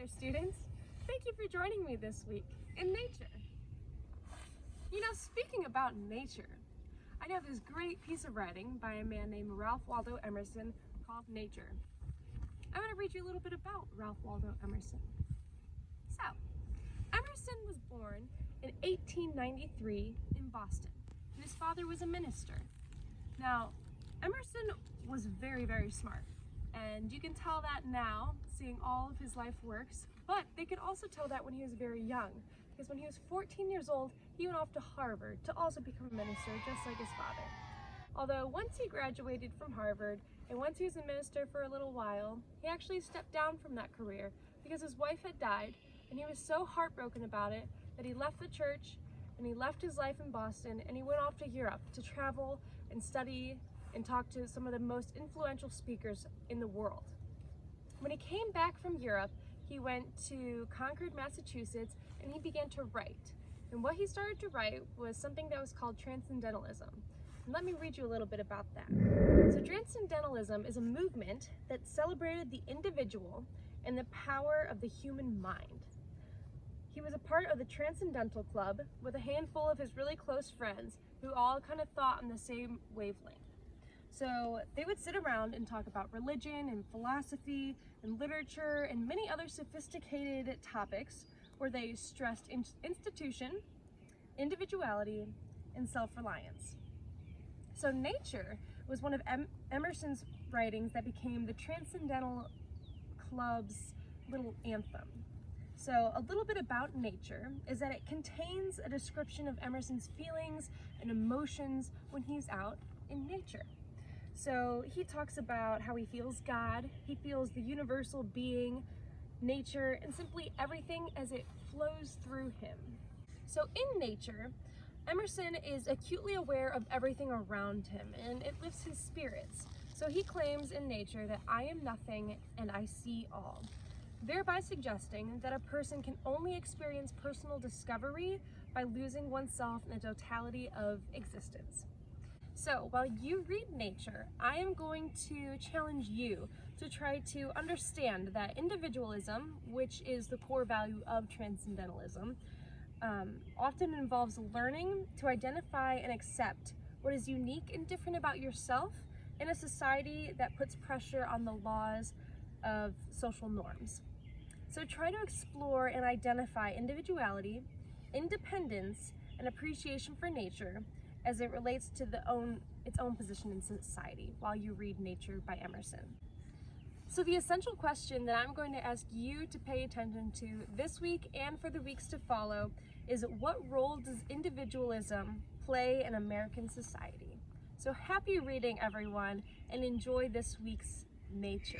there, students. Thank you for joining me this week in nature. Speaking about nature, I know this great piece of writing by a man named Ralph Waldo Emerson called Nature. I'm going to read you a little bit about Ralph Waldo Emerson. So, Emerson was born in 1893 in Boston, and his father was a minister. Now, Emerson was very, very smart, and you can tell that now, seeing all of his life works, but they could also tell that when he was very young, because when he was 14 years old, he went off to Harvard to also become a minister, just like his father. Although once he graduated from Harvard, and once he was a minister for a little while, he actually stepped down from that career because his wife had died, and he was so heartbroken about it that he left the church, and he left his life in Boston, and he went off to Europe to travel and study and talk to some of the most influential speakers in the world. When he came back from Europe, he went to Concord, Massachusetts, and he began to write. And what he started to write was something that was called Transcendentalism. And let me read you a little bit about that. So Transcendentalism is a movement that celebrated the individual and the power of the human mind. He was a part of the Transcendental Club with a handful of his really close friends who all kind of thought on the same wavelength. So they would sit around and talk about religion and philosophy and literature and many other sophisticated topics where they stressed institution, individuality, and self-reliance. So Nature was one of Emerson's writings that became the Transcendental Club's little anthem. So a little bit about Nature is that it contains a description of Emerson's feelings and emotions when he's out in nature. So he talks about how he feels God, he feels the universal being, nature, and simply everything as it flows through him. So in Nature, Emerson is acutely aware of everything around him, and it lifts his spirits. So he claims in Nature that I am nothing and I see all, thereby suggesting that a person can only experience personal discovery by losing oneself in the totality of existence. So while you read Nature, I am going to challenge you to try to understand that individualism, which is the core value of Transcendentalism, often involves learning to identify and accept what is unique and different about yourself in a society that puts pressure on the laws of social norms. So try to explore and identify individuality, independence, and appreciation for nature as it relates to its own position in society while you read Nature by Emerson. So the essential question that I'm going to ask you to pay attention to this week and for the weeks to follow is, what role does individualism play in American society? So happy reading, everyone, and enjoy this week's Nature.